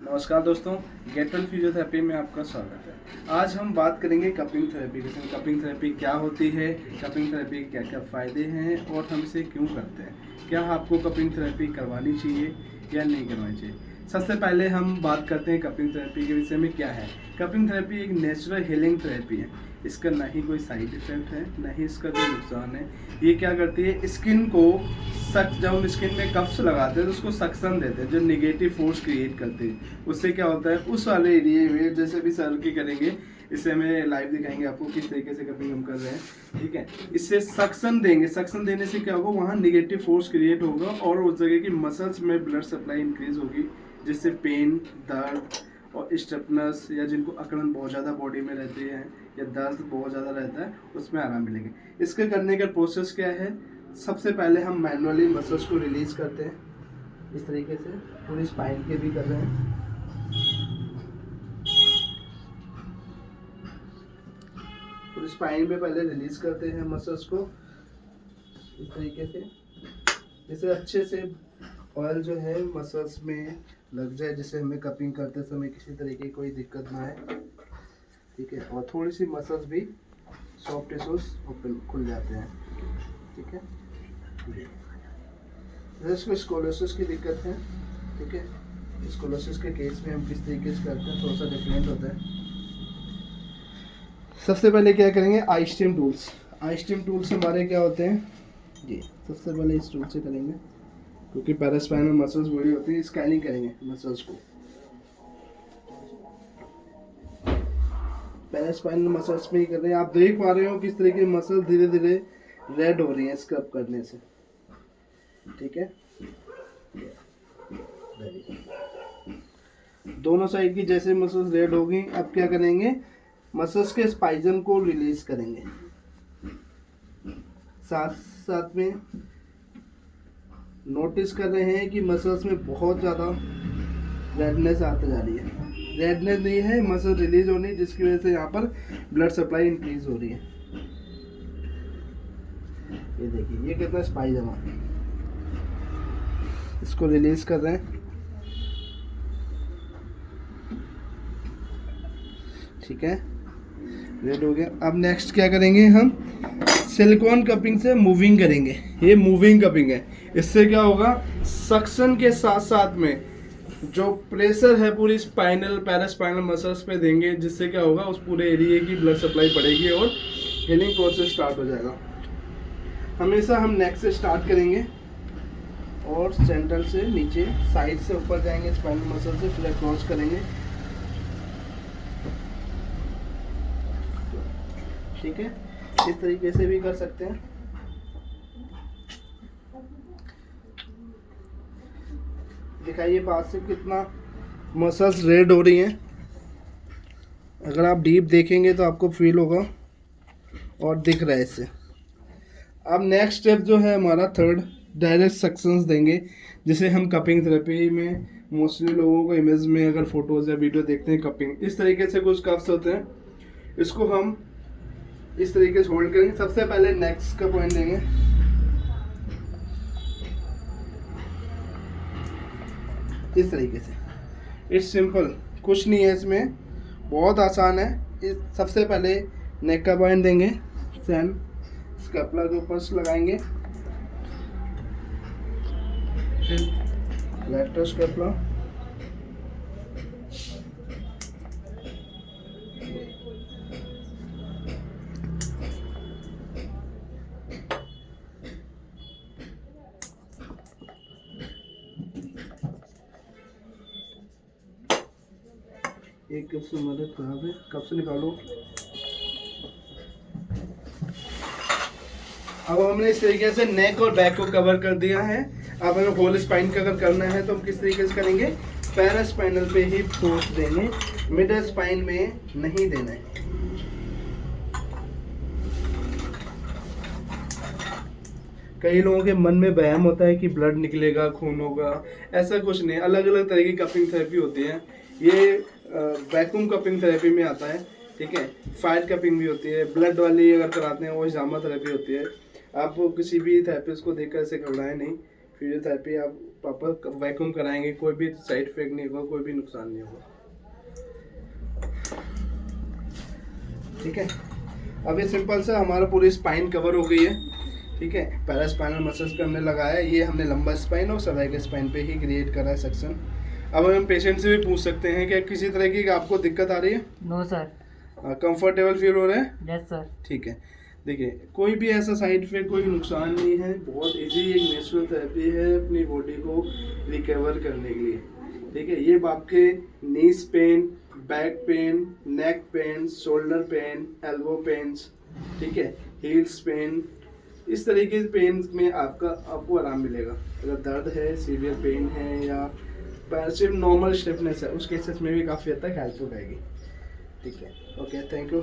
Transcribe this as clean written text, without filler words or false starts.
नमस्कार दोस्तों, get well physiotherapy में आपका स्वागत है। आज हम बात करेंगे कपिंग थेरेपी के। कपिंग थेरेपी क्या होती है, कपिंग थेरेपी क्या क्या फ़ायदे हैं और हम इसे क्यों करते हैं, क्या आपको कपिंग थेरेपी करवानी चाहिए या नहीं करवानी चाहिए। सबसे पहले हम बात करते हैं कपिंग थेरेपी के विषय में। क्या है कपिंग थेरेपी? एक नेचुरल हीलिंग थेरेपी है। इसका ना ही कोई साइड इफेक्ट है, ना ही इसका कोई नुकसान है। ये क्या करती है, स्किन को जब हम स्किन में कफ्स लगाते हैं तो उसको सक्शन देते हैं, जो निगेटिव फोर्स क्रिएट करते हैं। उससे क्या होता है, उस वाले एरिया में जैसे भी सर की करेंगे, इसे हमें लाइव दिखाएंगे आपको किस तरीके से कपिंग हम कर रहे हैं। ठीक है, इससे सक्शन देंगे। सक्शन देने से क्या होगा, वहाँ निगेटिव फोर्स क्रिएट होगा और उस जगह की मसल्स में ब्लड सप्लाई इंक्रीज होगी, जिससे पेन, दर्द और स्टिफनेस या जिनको अकड़न बहुत ज़्यादा बॉडी में रहती है या दर्द बहुत ज़्यादा रहता है, उसमें आराम मिलेंगे। इसके करने का प्रोसेस क्या है, सबसे पहले हम मैनुअली मसल्स को रिलीज करते हैं। इस तरीके से पूरी स्पाइन के भी कर रहे हैं। पूरी स्पाइन में पहले रिलीज करते हैं मसल्स को इस तरीके से, जिससे अच्छे से ऑयल जो है मसल्स में लग जाए, जिससे हमें कपिंग करते समय किसी तरीके की कोई दिक्कत ना आए। ठीक है, और थोड़ी सी मसल्स भी सॉफ्ट टिश्यूज ओपन खुल जाते हैं। ठीक है, जैसे स्कोलोसिस की दिक्कत है। ठीक है, स्कोलोसिस के केस में हम किस तरीके से करते हैं, थोड़ा सा डिफरेंट होता है। सबसे पहले क्या करेंगे, आई स्टीम टूल्स। आई स्टीम टूल्स हमारे क्या होते हैं जी, सबसे पहले इस टूल से करेंगे, क्योंकि पैरास्पाइनल मसल्स बड़ी होती है। स्कैनिंग करेंगे मसल्स को, पैरास्पाइनल मसल्स में ही कर रहे हैं। आप देख पा रहे हो किस तरीके मसल धीरे धीरे रेड हो रही है स्क्रब करने से। ठीक है, दोनों साइड की जैसे मसल्स रेड हो गई, अब क्या करेंगे, मसल्स के स्पाइजम को रिलीज करेंगे। साथ साथ में नोटिस कर रहे हैं कि मसल्स में बहुत ज़्यादा रेडनेस आते जा रही है। रेडनेस नहीं है, मसल रिलीज होनी, जिसकी वजह से यहाँ पर ब्लड सप्लाई इंक्रीज हो रही है। ये देखिए, ये कितना स्पाइजम है, इसको रिलीज कर रहे हैं। ठीक है, रेड हो गया। अब नेक्स्ट क्या करेंगे, हम सिलिकॉन कपिंग से मूविंग करेंगे। ये मूविंग कपिंग है। इससे क्या होगा, सक्शन के साथ साथ में जो प्रेशर है पूरी स्पाइनल पैरास्पाइनल मसल्स पे देंगे, जिससे क्या होगा, उस पूरे एरिया की ब्लड सप्लाई बढ़ेगी और हीलिंग प्रोसेस स्टार्ट हो जाएगा। हमेशा हम नेक से स्टार्ट करेंगे और सेंटर से नीचे, साइड से ऊपर जाएंगे स्पाइनल मसल से, फिर क्रॉस करेंगे। ठीक है, इस तरीके से भी कर सकते हैं। दिखाइए पास से कितना मसल्स रेड हो रही हैं। अगर आप डीप देखेंगे तो आपको फील होगा और दिख रहा है इससे। अब नेक्स्ट स्टेप जो है हमारा थर्ड, डायरेक्ट सक्शंस देंगे, जिसे हम कपिंग थेरेपी में मोस्टली लोगों को इमेज में अगर फोटोज या वीडियो देखते हैं, कपिंग इस तरीके से कुछ कफ्स होते हैं। इसको हम इस तरीके से होल्ड करेंगे। सबसे पहले नेक्स्ट का पॉइंट देंगे, इस तरीके से। इट्स सिंपल, कुछ नहीं है इसमें, बहुत आसान है। सबसे पहले नेक का पॉइंट देंगे, सेम स्कैपुला के ऊपर से लगाएंगे, फिर लेफ्ट स्कैपुला, एक कप से मदद खराब है, कप से निकालो। अब हमने इस तरीके से नेक और बैक को कवर कर दिया है। अब हमें होल स्पाइन का अगर करना है तो हम किस तरीके से करेंगे, पैरास्पाइनल पे ही फोर्स देंगे, मिडल स्पाइन में नहीं देना है। कई लोगों के मन में वहम होता है कि ब्लड निकलेगा, खून होगा। ऐसा कुछ नहीं, अलग अलग तरह की कपिंग थेरेपी होती है। ये वैक्यूम कपिंग थेरेपी में आता है। ठीक है, फायर कपिंग भी होती है। ब्लड वाली अगर कराते हैं वो हिजामा थेरेपी होती है। आप किसी भी थेरेपिस्ट को देखकर ऐसे घबराएं नहीं। फिजियोथेरेपी आप प्रॉपर वैक्यूम कराएंगे, कोई भी साइड इफेक्ट नहीं होगा, कोई भी नुकसान नहीं होगा। ठीक है, अब ये सिंपल सा हमारा पूरी स्पाइन कवर हो गई है। ठीक है, पैरा स्पाइनल मसल्स पे हमने लगाया है, ये हमने लंबा स्पाइन और सर्वाइकल स्पाइन पे ही क्रिएट करा है सेक्शन। अब हम पेशेंट से भी पूछ सकते हैं कि किसी तरह की आपको दिक्कत आ रही है? No sir. कंफर्टेबल फील हो रहा है? Yes sir. ठीक है, देखिए कोई भी ऐसा साइड इफेक्ट, कोई नुकसान नहीं है, बहुत इजी एक नेचुरल थेरेपी है अपनी बॉडी को रिकवर करने के लिए। ठीक है, ये आपके knees pain, back pain, neck pain, shoulder pain, elbow pains, ठीक है, हील्स पेन, इस तरीके के पेन में आपको आराम मिलेगा। अगर दर्द है, सीवियर पेन है या सिर्फ नॉर्मल स्टिफनेस है, उस केसेस में भी काफ़ी हद तक हेल्प हो जाएगी। ठीक है, ओके, थैंक यू।